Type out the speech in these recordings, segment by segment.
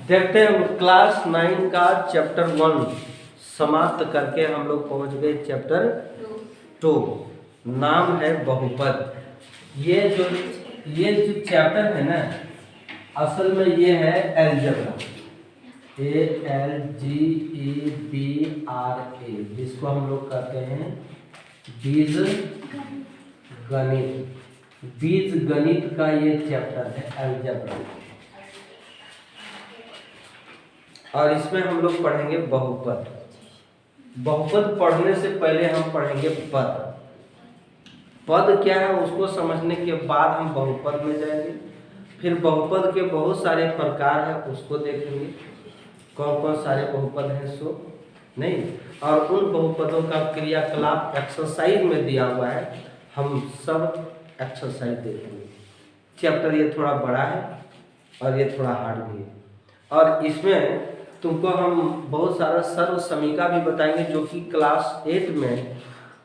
देखते हैं क्लास 9 का चैप्टर 1 समाप्त करके हम लोग पहुंच गए चैप्टर 2। नाम है बहुपद। ये जो चैप्टर है ना, असल में ये है अलजेब्रा, ALGEBRA, जिसको हम लोग कहते हैं बीज गणित। बीज गणित का ये चैप्टर है अलजेब्रा, और इसमें हम लोग पढ़ेंगे बहुपद। बहुपद पढ़ने से पहले हम पढ़ेंगे पद। पद क्या है उसको समझने के बाद हम बहुपद में जाएंगे। फिर बहुपद के बहुत सारे प्रकार हैं, उसको देखेंगे कौन कौन सारे बहुपद हैं सो नहीं, और उन बहुपदों का क्रियाकलाप एक्सरसाइज में दिया हुआ है, हम सब एक्सरसाइज देखेंगे। चैप्टर ये थोड़ा बड़ा है और ये थोड़ा हार्ड भी है, और इसमें तुमको हम बहुत सारा सर्व समीका भी बताएंगे, जो कि क्लास 8 में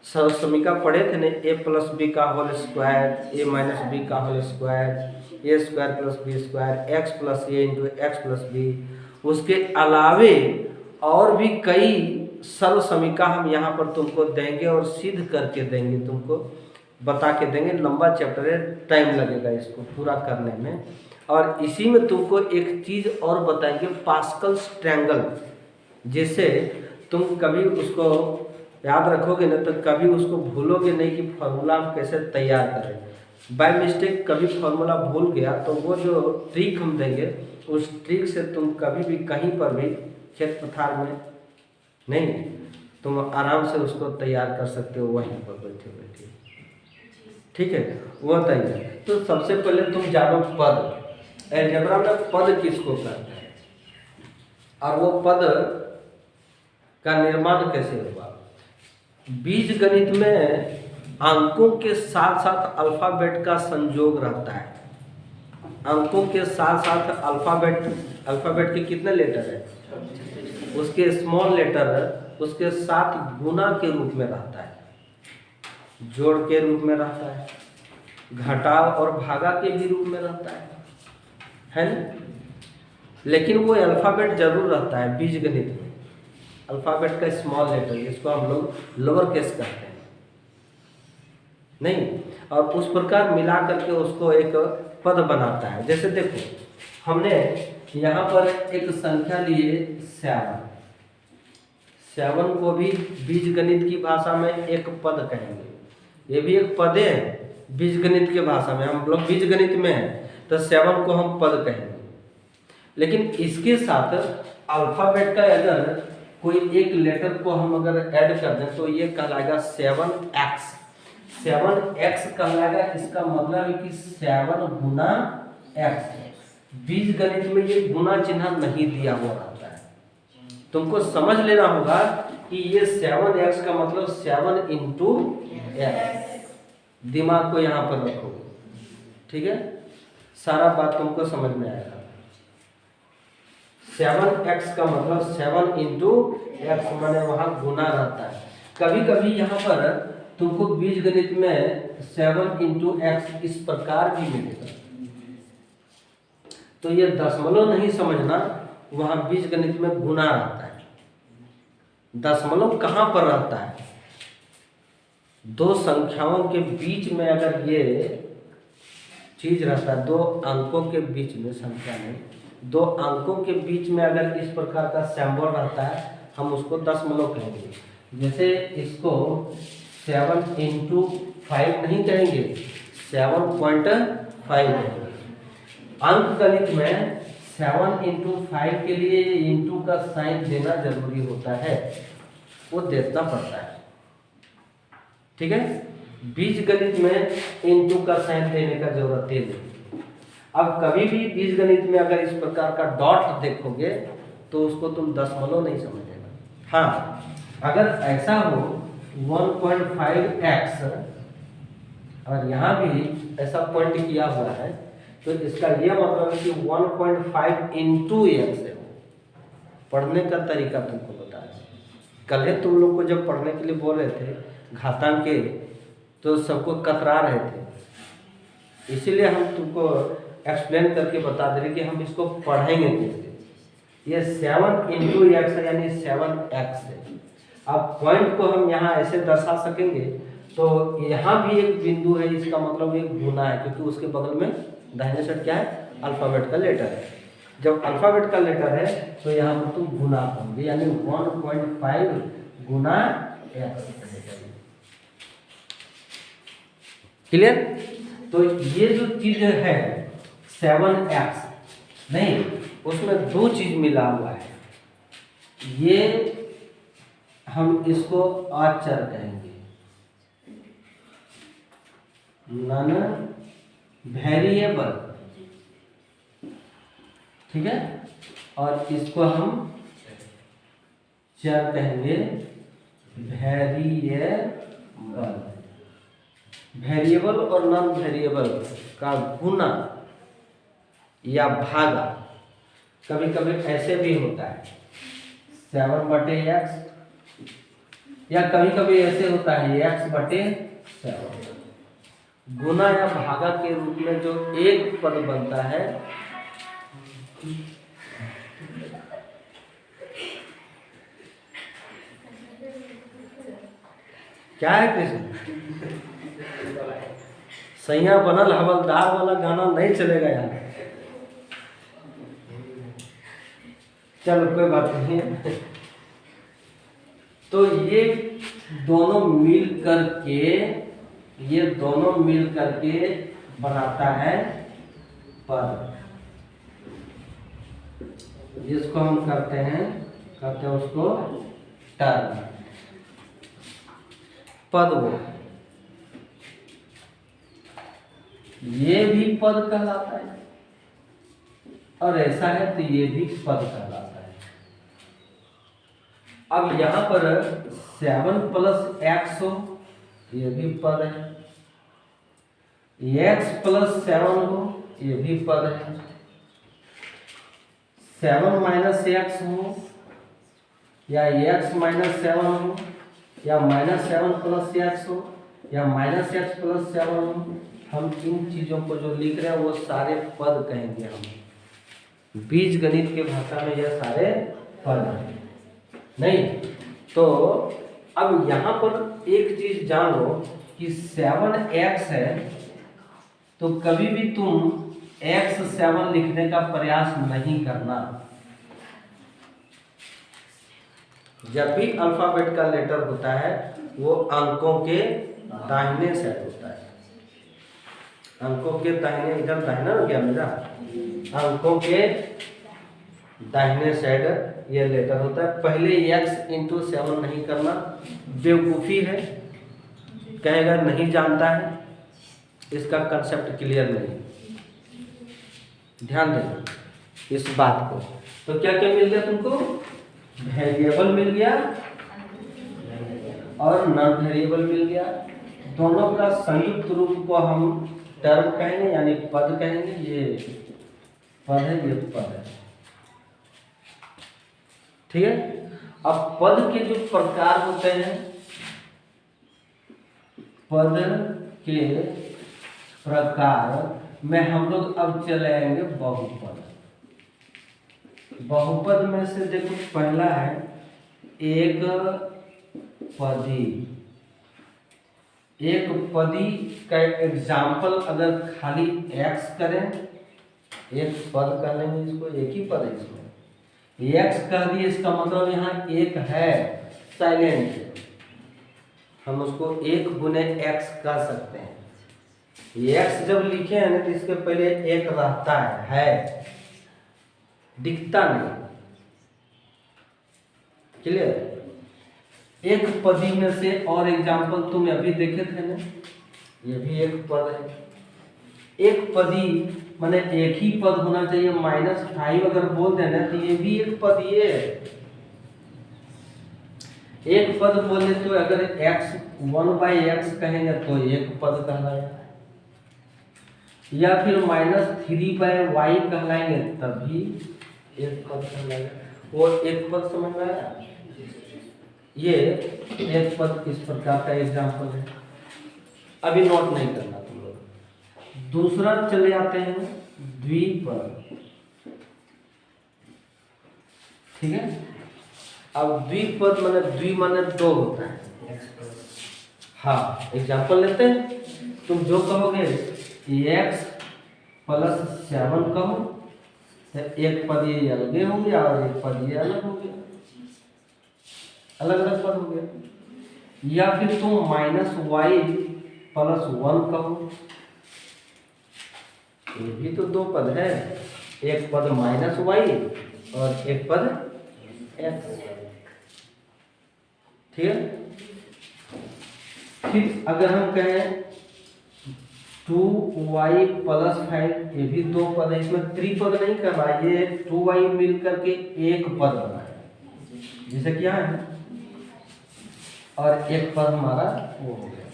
सर्व समीका पढ़े थे ना, a+b का होल स्क्वायर, a-b का whole square, a² + b², x + a × x + b। उसके अलावे और भी कई सर्व समीका हम यहाँ पर तुमको देंगे और सिद्ध करके देंगे, तुमको बता के देंगे। लंबा चैप्टर है, टाइम लगेगा इसको पूरा करने में। और इसी में तुमको एक चीज़ और बताएंगे, पास्कल्स ट्रायंगल। जैसे तुम कभी उसको याद रखोगे ना, तो कभी उसको भूलोगे नहीं कि फार्मूला हम कैसे तैयार करें। बाय मिस्टेक कभी फार्मूला भूल गया तो वो जो ट्रिक हम देंगे, उस ट्रिक से तुम कभी भी कहीं पर भी खेत पथार में नहीं, तुम आराम से उसको तैयार कर सकते हो वहीं पर बैठे बैठे। ठीक है, वो तैयार। तो सबसे पहले तुम जानो पद। अलजेब्रा में पद किसको कहते हैं और वो पद का निर्माण कैसे हुआ। बीज गणित में अंकों के साथ साथ अल्फाबेट का संयोग रहता है। अंकों के साथ साथ अल्फाबेट के कितने लेटर है, उसके स्मॉल लेटर उसके साथ गुना के रूप में रहता है, जोड़ के रूप में रहता है, घटाव और भागा के भी रूप में रहता है ना। लेकिन वो अल्फाबेट जरूर रहता है बीज गणित में। अल्फाबेट का स्मॉल लेटर, जिसको हम लोग लोअर केस कहते हैं नहीं, और उस प्रकार मिला करके उसको एक पद बनाता है। जैसे देखो, हमने यहाँ पर एक संख्या लिए 7। 7 को भी बीज गणित की भाषा में एक पद कहेंगे। ये भी एक पद है बीज गणित की भाषा में। हम लोग बीज गणित में हैं तो 7 को हम पद कहेंगे। लेकिन इसके साथ अल्फाबेट का अगर कोई एक लेटर को हम अगर ऐड कर दें तो ये कहलाएगा 7x। 7x कहलाएगा। इसका मतलब है कि 7 गुना x। बीज गणित में ये गुना चिन्ह नहीं दिया हुआ रहता है। तुमको समझ लेना होगा कि ये 7x का मतलब 7 × x। दिमाग को यहाँ पर रखो, ठीक है, सारा बात तुमको समझ में आएगा। 7x का मतलब 7 × x, माने वहाँ गुना रहता है। कभी कभी यहाँ पर तुमको बीज गणित में 7 × x इस प्रकार भी मिलेगा, तो ये दशमलव नहीं समझना, वहाँ बीज गणित में गुना रहता है। दशमलव कहाँ पर रहता है, दो संख्याओं के बीच में अगर ये चीज रहता है, दो अंकों के बीच में, संख्या में दो अंकों के बीच में अगर इस प्रकार का सिंबल रहता है, हम उसको दशमलव कहेंगे। जैसे इसको 7 × 5 नहीं कहेंगे, 7.5 कहेंगे। अंक गणित में 7 × 5 के लिए इंटू का साइन देना जरूरी होता है, वो देना पड़ता है, ठीक है। बीज गणित में इंटू का साइन देने का जरूरत है नहीं। अब कभी भी बीज गणित में अगर इस प्रकार का डॉट देखोगे तो उसको तुम दशमलव नहीं समझेगा। हाँ, अगर ऐसा हो 1.5x और यहाँ भी ऐसा पॉइंट किया हुआ है, तो इसका यह मतलब है कि 1.5 × x है। पढ़ने का तरीका तुमको बता दें। कल तुम लोग को जब पढ़ने के लिए बोल रहे थे घातांक के, तो सबको कतरा रहे थे, इसीलिए हम तुमको एक्सप्लेन करके बता दे रहे कि हम इसको पढ़ेंगे कैसे। ये 7 इंटू एक्स है यानी 7x है। अब पॉइंट को हम यहाँ ऐसे दर्शा सकेंगे, तो यहाँ भी एक बिंदु है, इसका मतलब एक गुना है, क्योंकि उसके बगल में दाहिने साइड क्या है, अल्फाबेट का लेटर है। जब अल्फाबेट का लेटर है तो यहाँ पर तुम गुना करोगे, यानी 1.5 गुना एक्स। क्लियर? तो ये जो चीज है 7x, नहीं, उसमें दो चीज मिला हुआ है। ये हम इसको अचर कहेंगे, नॉन वेरिएबल, ठीक है, और इसको हम चर कहेंगे वेरिएबल। वेरिएबल और नॉन वेरिएबल का गुना या भागा कभी कभी ऐसे भी होता है 7/x, या कभी कभी ऐसे होता है x/7। गुना या भागा के रूप में जो एक पद बनता है, क्या है कृष्ण? सैया बनल हवलदार वाला गाना नहीं चलेगा यहाँ। चलो कोई बात नहीं है। तो ये दोनों मिल करके बनाता है पद, जिसको हम कहते हैं उसको टर्म। पद वो ये भी पद कहलाता है, और ऐसा है तो ये भी पद कहलाता है। अब यहाँ पर 7+x हो, ये भी पद है। x+7 हो, ये भी पद है। 7-x हो, या x-7 हो, या -7+x हो, या -x+7 हो, हम इन चीजों को जो लिख रहे हैं वो सारे पद कहेंगे हम। बीज गणित के भाषा में यह सारे पद हैं। नहीं तो अब यहाँ पर एक चीज जान लो कि 7x है, तो कभी भी तुम x7 लिखने का प्रयास नहीं करना। जब भी अल्फाबेट का लेटर होता है वो अंकों के दाहिने साइड होता है। अंकों के दाहिने, इधर दाहिना हो गया मेरा, अंकों के दाहिने साइड ये लेटर होता है। पहले x×7 नहीं करना, बेवकूफ़ी है, कहेगा नहीं जानता है, इसका कंसेप्ट क्लियर नहीं। ध्यान देना इस बात को। तो क्या क्या मिल गया तुमको? वेरिएबल मिल गया और नॉन वेरिएबल मिल गया। दोनों का संयुक्त रूप को हम टर्म कहेंगे, यानी पद कहेंगे। ये पद है, ये पद है, ठीक है। अब पद के जो प्रकार होते हैं, पद के प्रकार में हम लोग अब चले आएंगे बहुपद। बहुपद में से देखो पहला है एक पदी। एक पदी का एग्जाम्पल अगर खाली x करें, एक पद कह लेंगे इसको, एक ही पद है इसमें, x कह दिए, इसका मतलब यहाँ एक है, साइलेंट, हम उसको 1x कह सकते हैं। x जब लिखे हैं ना तो इसके पहले एक रहता है, दिखता नहीं। क्लियर? एक पदी में से और एग्जाम्पल तुम अभी देखे थे ना, ये भी एक पद है। एक पदी माने एक ही पद होना चाहिए, -5 अगर बोल देना तो ये भी एक पद ये है। एक पद बोले तो अगर x 1/x कहेंगे तो एक पद कहलाएगा, या फिर -3/y कहलाएंगे तभी एक पद कहलाएगा। वो एक पद समझ में आया? ये एक पद इस प्रकार का एग्जाम्पल है, अभी नोट नहीं करना तुम लोग। दूसरा चले आते हैं द्विपद। ठीक है। अब द्विपद माने द्वि माने दो होता है। हाँ, एग्जाम्पल लेते हैं। तुम जो कहोगे x प्लस 7 कहो, तो एक पद ये अलगे हो गया और एक पद ये अलग हो गया, अलग अलग पद हो गया। या फिर तुम माइनस वाई प्लस 1 कहो, ये भी तो दो पद है, एक पद माइनस वाई और एक पद एक्स, ठीक है। फिर अगर हम कहें 2y प्लस 5, ये भी दो पद है, इसमें त्रिपद नहीं करना, ये 2y मिल करके एक पद बना है, जैसे क्या है, और एक पद हमारा वो हो गया,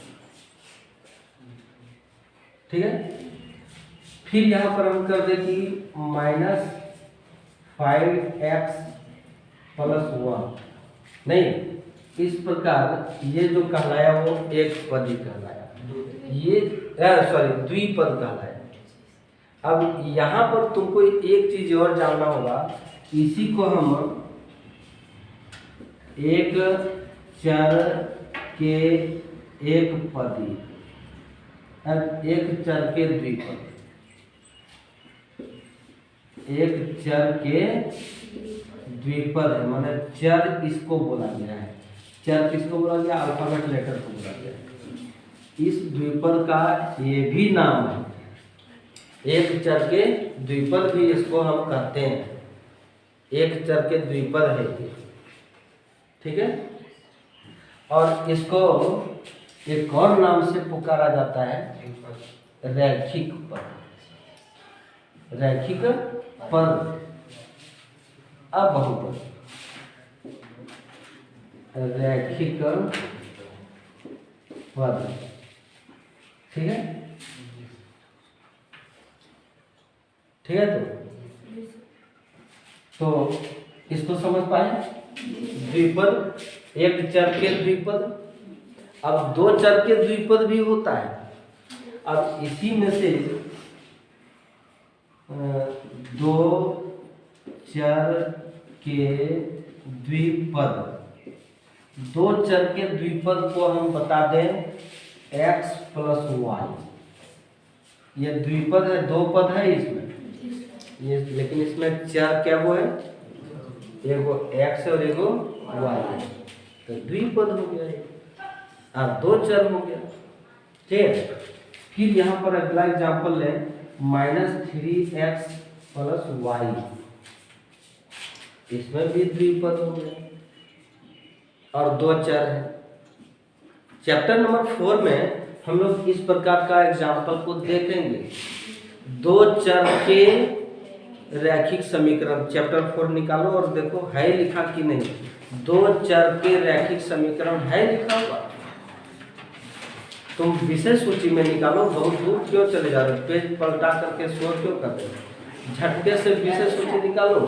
ठीक है। फिर यहाँ पर हम कर दे कि माइनस 5x प्लस 1, नहीं, इस प्रकार ये जो कहलाया वो एक पद ही कहलाया, ये सॉरी द्विपद कहलाया। अब यहाँ पर तुमको एक चीज और जानना होगा, इसी को हम एक चर के एक पदी, एक चर के द्विपद, एक चर के द्विपद है, माने चर इसको बोला गया है। चर किसको बोला गया? अल्फाबेट लेटर को बोला गया है। इस द्विपद का ये भी नाम है, एक चर के द्विपद भी इसको हम कहते हैं, एक चर के द्विपद है ये, ठीक है। और इसको एक और नाम से पुकारा जाता है, रैखिक पद, रैखिक पद, अब बहुपद, रैखिक पद, ठीक है, ठीक है। तो इसको समझ पाए, द्विपद, एक चर के द्विपद। अब दो चर के द्विपद भी होता है। अब इसी में से दो चर के द्विपद, दो चर के द्विपद को हम बता दें x प्लस वाई, ये द्विपद है, दो पद है इसमें, ये लेकिन इसमें चर क्या वो है, एगो x और एगो y है, तो द्विपद हो गया, और दो चर हो गया, ठीक है। फिर यहाँ पर अगला एग्जाम्पल लें, -3x प्लस वाई, इसमें भी द्विपद हो गया और दो चर है। चैप्टर नंबर 4 में हम लोग इस प्रकार का एग्जाम्पल को देखेंगे, दो चर के रैखिक समीकरण। चैप्टर 4 निकालो और देखो है लिखा कि नहीं, दो चर के रैखिक समीकरण है लिखा हुआ। तुम विषय सूची में निकालो, बहुत दूर क्यों चले जा रहे हो, पेज पलटा करके शोर क्यों कर रहे हो, झटके से विषय सूची निकालो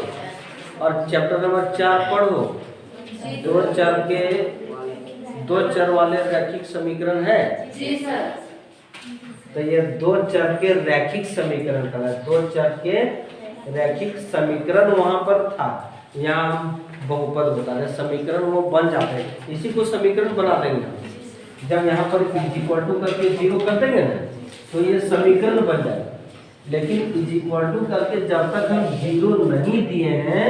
और चैप्टर नंबर 4 पढ़ो। दो चर वाले रैखिक समीकरण है जी सर, तो ये दो चर के रैखिक समीकरण का है, दो चर के रैखिक समीकरण वहां पर था, यहाँ बहुपद होता है, समीकरण वो बन जाते हैं, इसी को समीकरण बना देंगे। जब यहाँ पर इज इक्वल टू करके 0 कर देंगे ना, तो ये समीकरण बन जाएगा। लेकिन इज इक्वल टू करके जब तक हम 0 नहीं दिए हैं,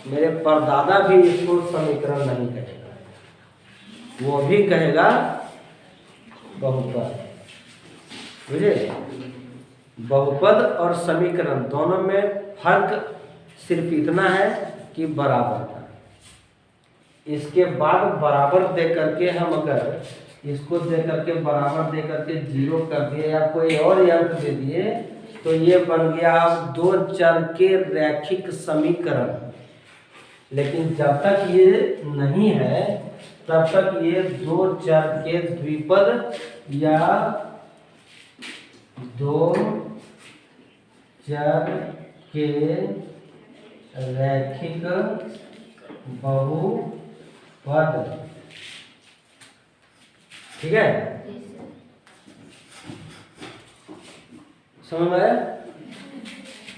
मेरे परदादा भी इसको समीकरण नहीं कहेगा, वो भी कहेगा बहुपद, बुझे। बहुपद और समीकरण दोनों में फर्क सिर्फ इतना है कि बराबर था। इसके बाद बराबर दे करके हम अगर इसको दे करके बराबर दे करके 0 कर दिए या कोई और अंक दे दिए, तो ये बन गया अब दो चर के रैखिक समीकरण। लेकिन जब तक ये नहीं है तब तक ये दो चर के द्विपद या दो चर के रैखिक बहुपद, ठीक है, समझ में आया।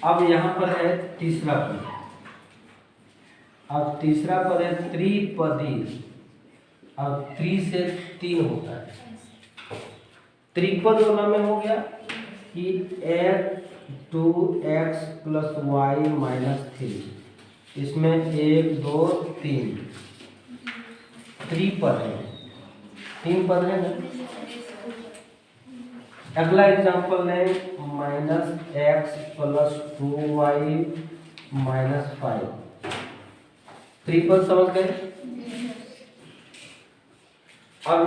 अब यहाँ पर है तीसरा पद, अब तीसरा पद है त्रिपदी। अब 3 से 3 होता है। त्रिपद वाला में हो गया कि x2x प्लस वाई माइनस 3, इसमें 1 2 3 त्रिपद है, 3 पद है ना। अगला एग्जांपल लें minus x plus 2y minus 5, त्रिपद समझ गए। अब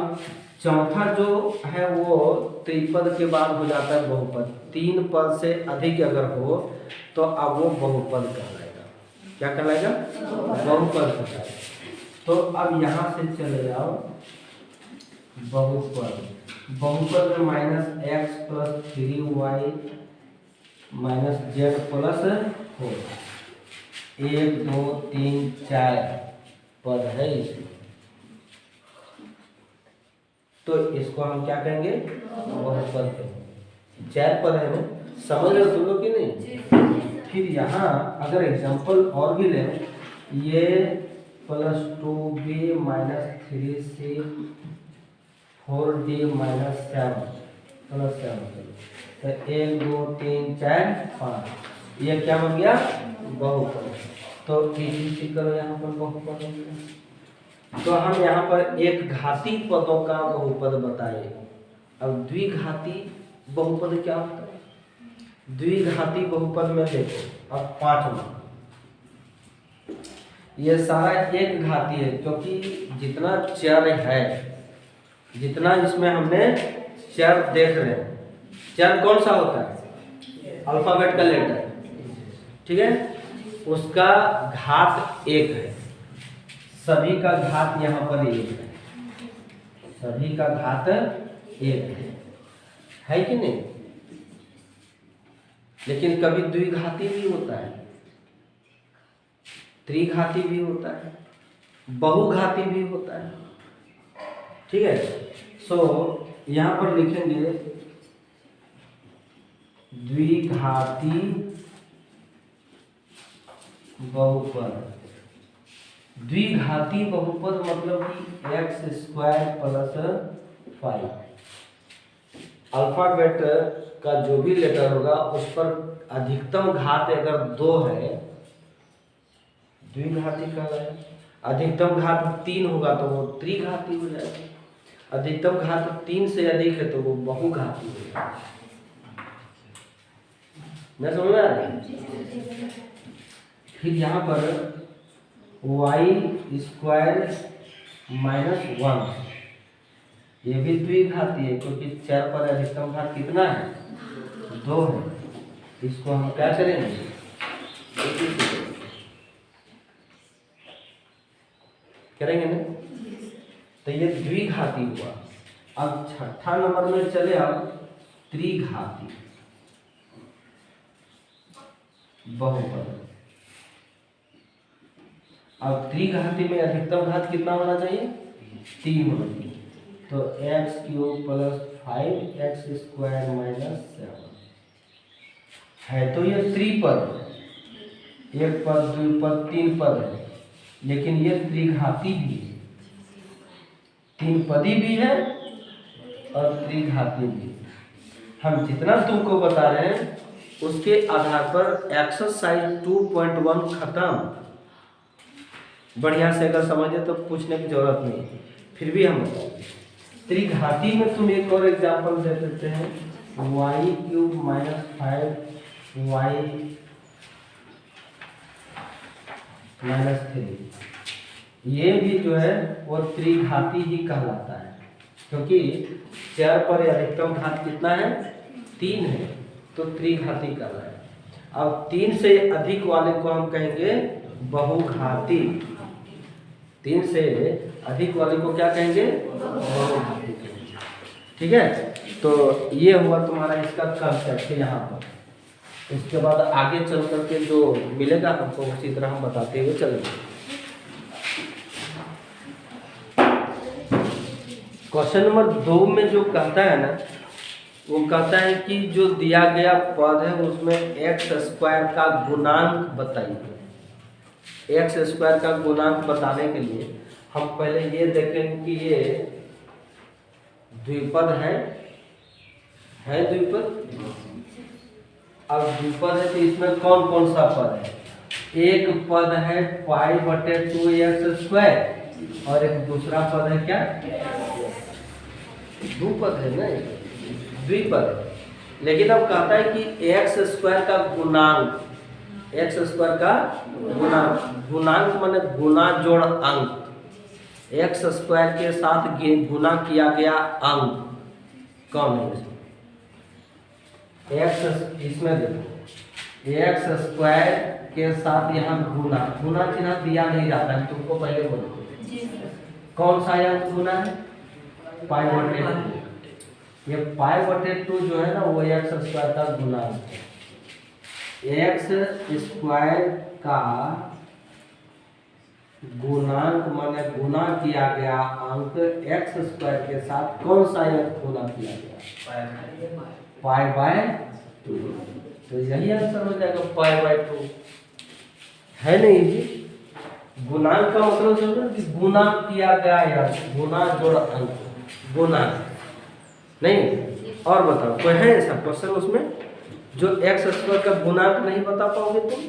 चौथा जो है वो त्रिपद के बाद हो जाता है बहुपद। 3 पद से अधिक अगर हो तो अब वो बहुपद कहलाएगा। क्या कहलाएगा? बहुपद कहलाएगा। तो अब यहाँ से चले जाओ बहुपद। बहुपद में minus x plus 3y minus Z plus 4, 1 2 3 4 पद है इसमें। तो इसको हम क्या कहेंगे? बहुपद कहेंगे। 4 पद है ना, समझ रहे हो तुम लोग कि नहीं? फिर यहाँ अगर एग्जांपल और भी लें, ये plus 2b minus 3c 4d minus 7 plus 7, तो 1 2 3 4 5, ये क्या बन गया? बहुपद। तो इसी करो यहाँ पर बहुपद हो गया। तो हम यहाँ पर एक घाती पदों का बहुपद बताए। अब द्विघाती बहुपद क्या होता है? द्विघाती बहुपद में देखो, अब 5वां, ये सारा एक घाती है क्योंकि जितना चर है, जितना इसमें हमने चर देख रहे हैं, चर कौन सा होता है? अल्फाबेट का लेटर, ठीक है, उसका घात 1 है। सभी का घात यहाँ पर 1 है, सभी का घात 1 है कि नहीं? लेकिन कभी द्विघाती भी होता है, त्रिघाती भी होता है, बहुघाती भी होता है, ठीक है। सो यहाँ पर लिखेंगे द्विघाती बहुपद। द्विघाती बहुपद मतलब कि x² प्लस 5, अल्फाबेट का जो भी लेटर होगा उस पर अधिकतम घात अगर 2 है, द्विघाती कहलाएगा। अधिकतम घात 3 होगा तो वो त्रिघाती हो जाएगा। अधिकतम घात 3 से अधिक है तो वो बहुघाती हो जाएगा। मैं समझ में आ रहा है? फिर यहाँ पर y² माइनस 1, ये भी द्विघाती है क्योंकि 4 पर अधिकतम घात कितना है? 2 है। इसको हम क्या करेंगे? करेंगे ना। तो ये द्विघाती हुआ। अब छठा नंबर में चले आप त्रिघाती बहुपद। अब त्रिघाती में अधिकतम घात कितना होना चाहिए? 3 होना चाहिए। तो x³ प्लस 5x² माइनस 7 है। तो ये त्रिपद, 1 पद 2 पद 3 पद है, लेकिन ये त्रिघाती भी है, 3 पदी भी है और त्रिघाती भी। हम जितना तुमको बता रहे हैं उसके आधार पर एक्सरसाइज 2.1 खत्म। बढ़िया से अगर समझे तो पूछने की जरूरत नहीं, फिर भी हम बताएंगे। त्रिघाती में तुम एक और एग्जांपल दे देते हैं, y³ माइनस 5y माइनस 3। ये भी जो है वो त्रिघाती ही कहलाता है क्योंकि 4 पर अधिकतम घात कितना है? 3 है, तो त्रिघाती कहलाएगा। अब 3 से अधिक वाले को हम कहेंगे बहुघाती। 3 से अधिक वाले को क्या कहेंगे? बहुघाती कहेंगे, ठीक है। तो ये हुआ तुम्हारा इसका कंसेप्ट यहाँ पर। इसके बाद आगे चल करके जो मिलेगा हमको उसी तरह हम बताते हुए चलेंगे। क्वेश्चन नंबर 2 में जो कहता है ना, वो कहता है कि जो दिया गया पद है उसमें x² का गुणांक बताइए। एक्स स्क्वायर का गुणांक बताने के लिए हम पहले ये देखें कि ये द्विपद है द्विपद। अब द्विपद है तो इसमें कौन कौन सा पद है? एक पद है पाई बटे 2x² और एक दूसरा पद है क्या? द्विपद है ना, द्विपद है। लेकिन अब कहता है कि एक्स स्क्वायर का गुणांक, एक्स स्क्वायर का गुणांक माने गुना जोड़ अंक, एक्स स्क्वायर के साथ गुना किया गया अंक कौन है? एक्स, इसमें देखो एक्स स्क्वायर के साथ यहाँ गुना चिन्ह दिया नहीं जाता है, तुमको पहले बोलो कौन सा अंक गुना है? पाई बटे 2। ये पाई बटे 2 जो है ना वो एक्स स्क्वायर का गुणांक है। एक्स स्क्वायर का गुणांक माने गुना किया गया अंक एक्स स्क्वायर के साथ कौन सा अंक गुना किया गया? Pi by 2। तो यही आंसर हो जाएगा पाई बाय 2, है नहीं जी? गुणांक का मतलब समझो कि गुना किया गया या गुना जोड़ अंक, गुना नहीं। और बताओ कोई है ऐसा क्वेश्चन उसमें जो एक्स स्क्वायर का गुणांक नहीं बता पाओगे तुम?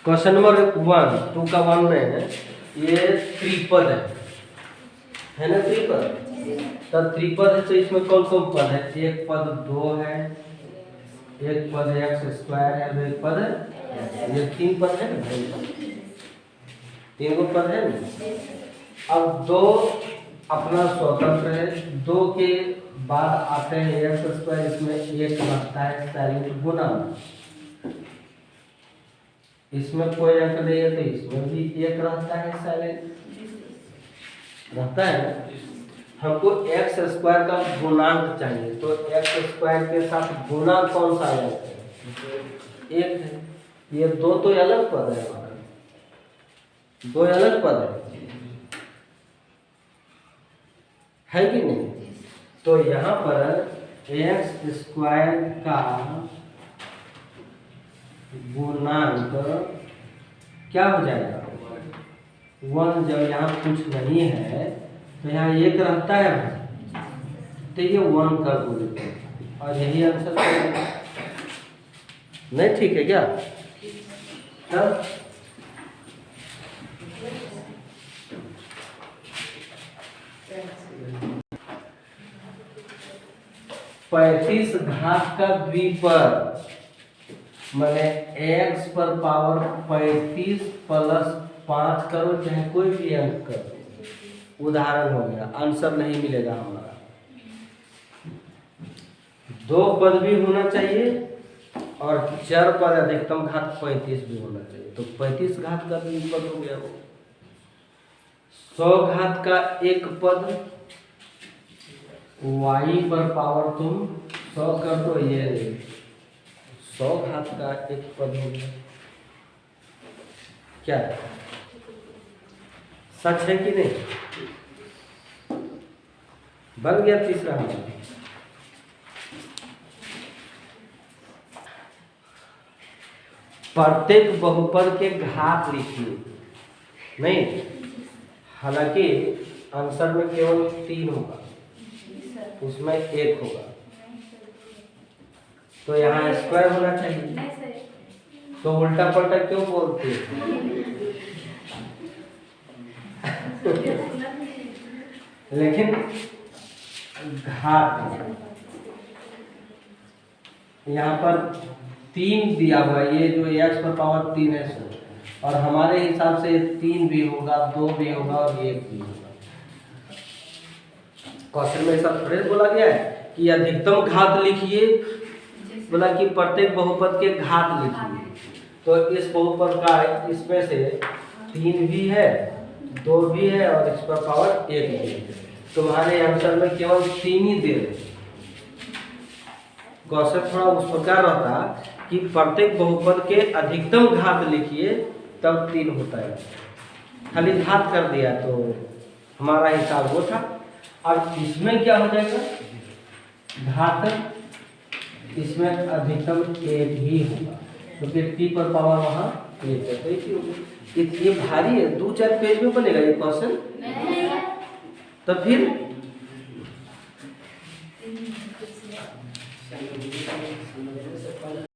क्वेश्चन नंबर 1 2 का 1 में ये त्रिपद है ना? त्रिपद तो त्रिपद है तो इसमें कौन कौन पद है? एक पद 2 है, एक पद एक्स स्क्वायर है, एक पद ये 3 पद है ना, 3 गो पद है ना। अब 2 अपना स्वतंत्र है, 2 के बाद आते हैं एक्स स्क्वायर, इसमें एक रहता है साइलेंट गुना, इसमें कोई अंक नहीं है तो इसमें भी एक रहता है साइलेंट रहता है। हमको एक्स स्क्वायर का गुणांक चाहिए, तो एक्स स्क्वायर के साथ गुना कौन सा अंक है? एक है। ये 2 तो अलग पद है हमारा, 2 अलग पद है कि नहीं? तो यहाँ पर एक्स स्क्वायर का गुणांक क्या हो जाएगा? 1। जब यहाँ कुछ नहीं है तो यहाँ एक रहता है तो ये 1 कर दो और यही आंसर नहीं, ठीक है क्या? तब 35 घात का द्विपद माने x पर पावर 35 प्लस 5 करो, चाहे कोई भी अंक करो। उदाहरण हो गया, आंसर नहीं मिलेगा हमारा। 2 पद भी होना चाहिए और 4 पद अधिकतम घात 35 भी होना चाहिए। तो 35 घात का द्विपद हो गया वो। 100 घात का एक पद y पर पावर तुम 100 कर दो, ये 100 घात का एक पद हो गया। क्या है? सच है कि नहीं? बन गया तीसरा हमारा। प्रत्येक बहुपद के घात लिखिए। नहीं, हालांकि आंसर में केवल 3 होगा, उसमें 1 होगा, तो यहाँ स्क्वायर होना चाहिए। तो उल्टा पलटा क्यों बोलते लेकिन घात यहाँ पर 3 दिया हुआ है, ये जो x पर पावर 3 है और हमारे हिसाब से 3 भी होगा, 2 भी होगा और 1 भी होगा। क्वेश्चन में ऐसा थोड़े बोला गया है कि अधिकतम घात लिखिए, बोला कि प्रत्येक बहुपद के घात लिखिए। तो इस बहुपद का इसमें से 3 भी है, 2 भी है और इस पर पावर 1 भी है। तुम्हारे आंसर में केवल 3 ही दे रहे। क्वेश्चन थोड़ा उस प्रकार रहता कि प्रत्येक बहुपद के अधिकतम घात लिखिए, तब 3 होता है। खाली घात कर दिया तो हमारा हिसाब वो था। अब इसमें क्या हो जाएगा? घातक इसमें अधिकतम 1 ही होगा, तो फिर p पर पावर वहाँ 1 है, तो 1 ही होगा। ये भारी है, 2-4 पेज में बनेगा ये क्वेश्चन। तो फिर